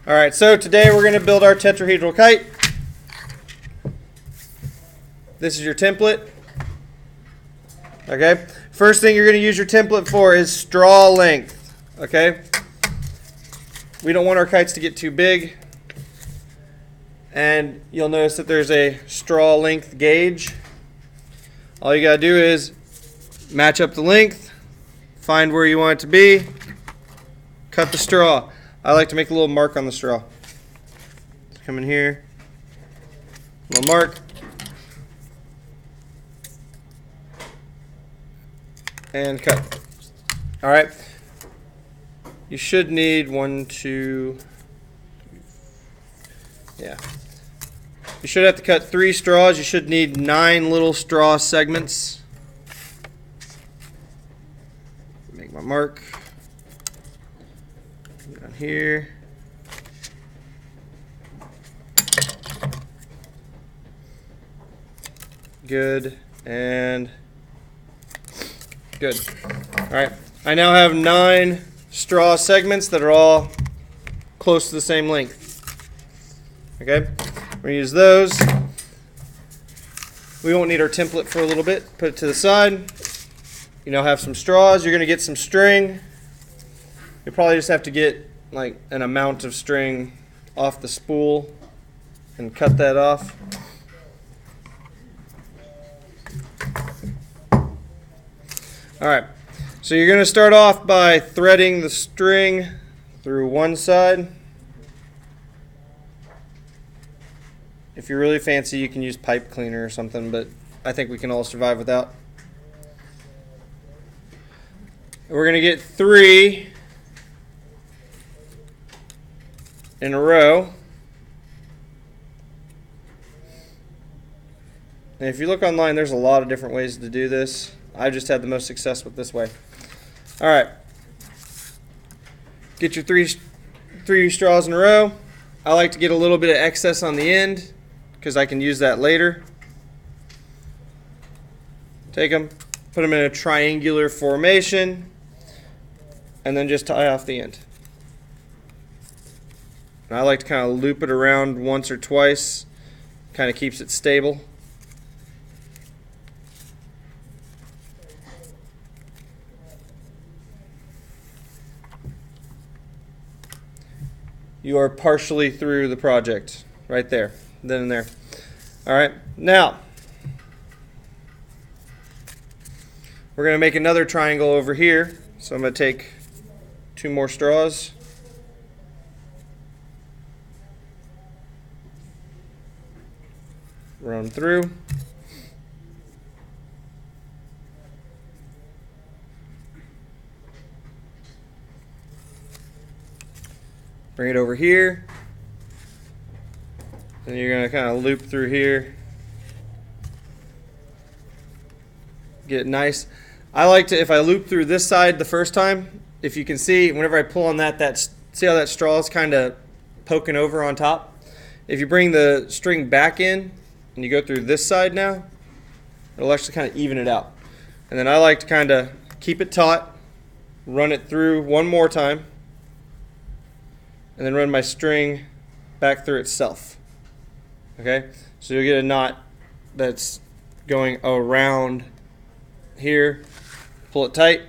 All right, so today we're going to build our tetrahedral kite. This is your template. Okay, first thing you're going to use your template for is straw length. Okay, we don't want our kites to get too big, and you'll notice that there's a straw length gauge. All you got to do is match up the length, find where you want it to be, cut the straw. I like to make a little mark on the straw. Come in here, little mark, and cut. All right, you should need one, two, yeah. You should have to cut 3 straws. You should need 9 little straw segments. Make my mark. Down here. Good and good. All right. I now have 9 straw segments that are all close to the same length. Okay. We're going to use those. We won't need our template for a little bit. Put it to the side. You now have some straws. You're going to get some string. You probably just have to get like an amount of string off the spool and cut that off. All right, so you're going to start off by threading the string through one side. If you're really fancy, you can use pipe cleaner or something, but I think we can all survive without. We're going to get 3 in a row. And if you look online, there's a lot of different ways to do this. I just had the most success with this way. All right. Get your three straws in a row. I like to get a little bit of excess on the end because I can use that later. Take them, put them in a triangular formation, and then just tie off the end. And I like to kind of loop it around once or twice. Kind of keeps it stable. You are partially through the project right there, then and there. All right, now we're going to make another triangle over here. So I'm going to take 2 more straws. Run through. Bring it over here. And you're going to kind of loop through here. Get it nice. I like to, if I loop through this side the first time, if you can see, whenever I pull on that see how that straw is kind of poking over on top? If you bring the string back in and you go through this side now, it'll actually kind of even it out. And then I like to kind of keep it taut, run it through one more time, and then run my string back through itself. Okay, so you'll get a knot that's going around here. Pull it tight.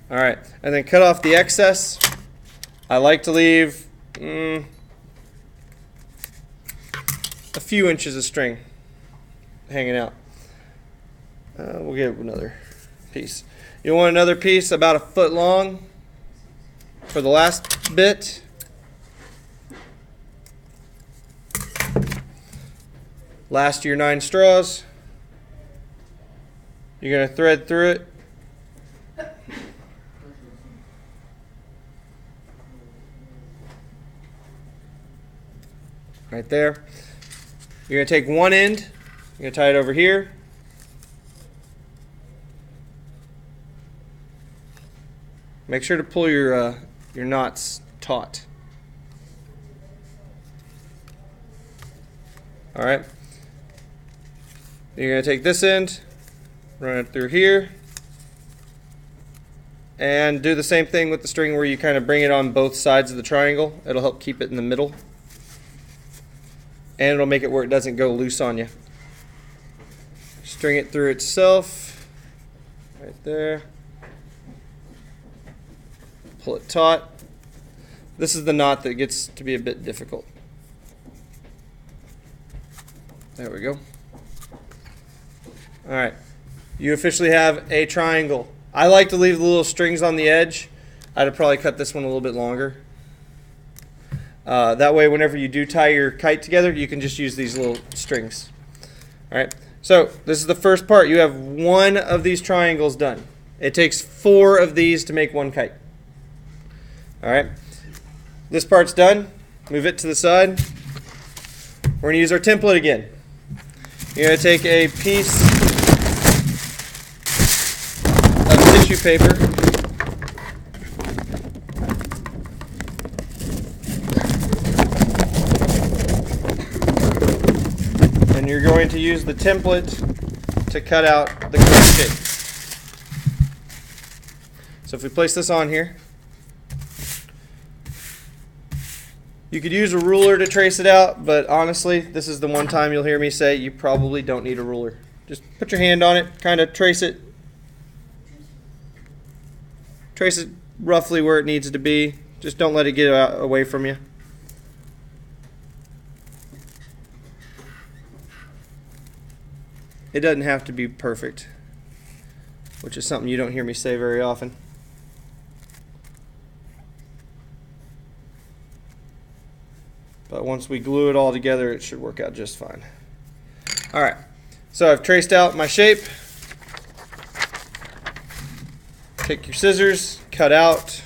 All right, and then cut off the excess. I like to leave a few inches of string hanging out. We'll get another piece. You'll want another piece about 1 foot long for the last bit. Last of your 9 straws. You're going to thread through it. Right there. You're going to take one end. You're going to tie it over here. Make sure to pull your knots taut. All right. You're going to take this end, run it through here. And do the same thing with the string where you kind of bring it on both sides of the triangle. It'll help keep it in the middle. And it'll make it where it doesn't go loose on you. String it through itself. Right there. Pull it taut. This is the knot that gets to be a bit difficult. There we go. Alright. You officially have a triangle. I like to leave the little strings on the edge. I'd have probably cut this one a little bit longer. That way whenever you do tie your kite together, you can just use these little strings. Alright, so this is the first part. You have one of these triangles done. It takes 4 of these to make one kite. Alright, this part's done. Move it to the side. We're going to use our template again. You're going to take a piece tissue paper, and you're going to use the template to cut out the correct shape. So if we place this on here, you could use a ruler to trace it out, but honestly, this is the one time you'll hear me say you probably don't need a ruler. Just put your hand on it, kind of trace it roughly where it needs to be. Just don't let it get away from you. It doesn't have to be perfect, which is something you don't hear me say very often. But once we glue it all together, it should work out just fine. Alright, so I've traced out my shape. Take your scissors, cut out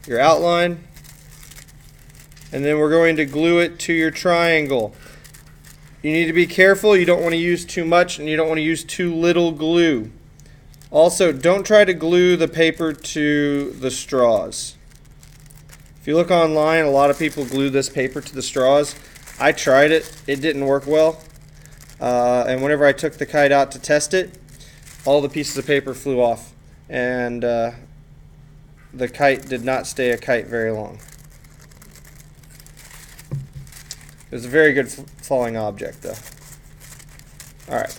your outline, and then we're going to glue it to your triangle. You need to be careful. You don't want to use too much and you don't want to use too little glue. Also, don't try to glue the paper to the straws. If you look online, a lot of people glue this paper to the straws. I tried it. It didn't work well. And whenever I took the kite out to test it, all the pieces of paper flew off, and the kite did not stay a kite very long. It was a very good falling object, though. Alright.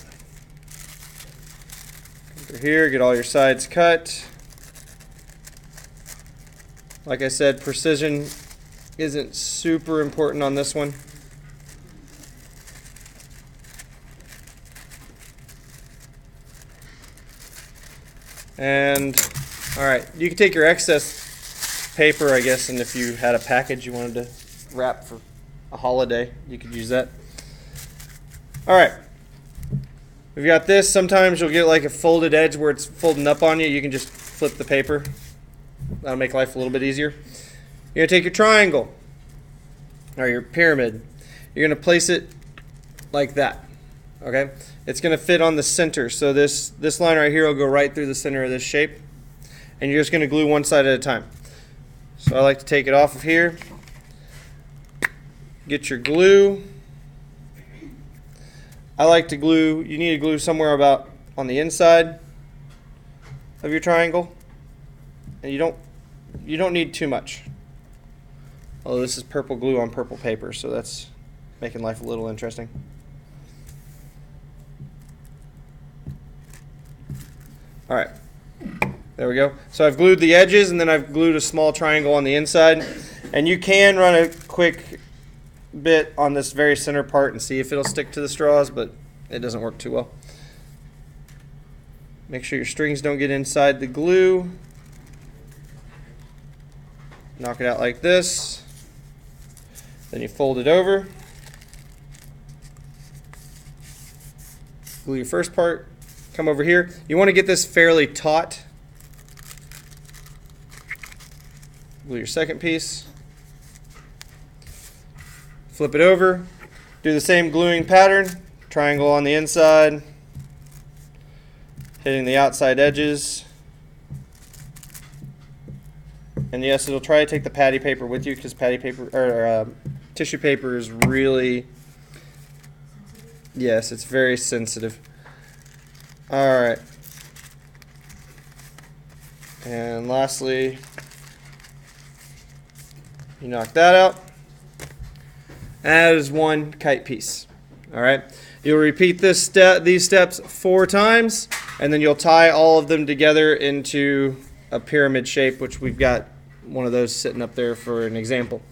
Come through here, get all your sides cut. Like I said, precision isn't super important on this one. And alright, you can take your excess paper, I guess, and if you had a package you wanted to wrap for a holiday, you could use that. Alright, we've got this. Sometimes you'll get like a folded edge where it's folding up on you. You can just flip the paper. That'll make life a little bit easier. You're going to take your triangle or your pyramid. You're going to place it like that. Okay? It's going to fit on the center. So this line right here will go right through the center of this shape. And you're just going to glue one side at a time. So I like to take it off of here. Get your glue. I like to glue, you need to glue somewhere about on the inside of your triangle. And you don't need too much. Although this is purple glue on purple paper, so that's making life a little interesting. Alright, there we go. So I've glued the edges and then I've glued a small triangle on the inside. And you can run a quick bit on this very center part and see if it'll stick to the straws, but it doesn't work too well. Make sure your strings don't get inside the glue. Knock it out like this. Then you fold it over. Glue your first part. Come over here. You want to get this fairly taut. Glue your second piece. Flip it over. Do the same gluing pattern. Triangle on the inside. Hitting the outside edges. And yes, it'll try to take the patty paper with you because patty paper or tissue paper is really, yes, it's very sensitive. All right. And lastly, you knock that out. And that is one kite piece. All right. You'll repeat these steps 4 times, and then you'll tie all of them together into a pyramid shape, which we've got one of those sitting up there for an example.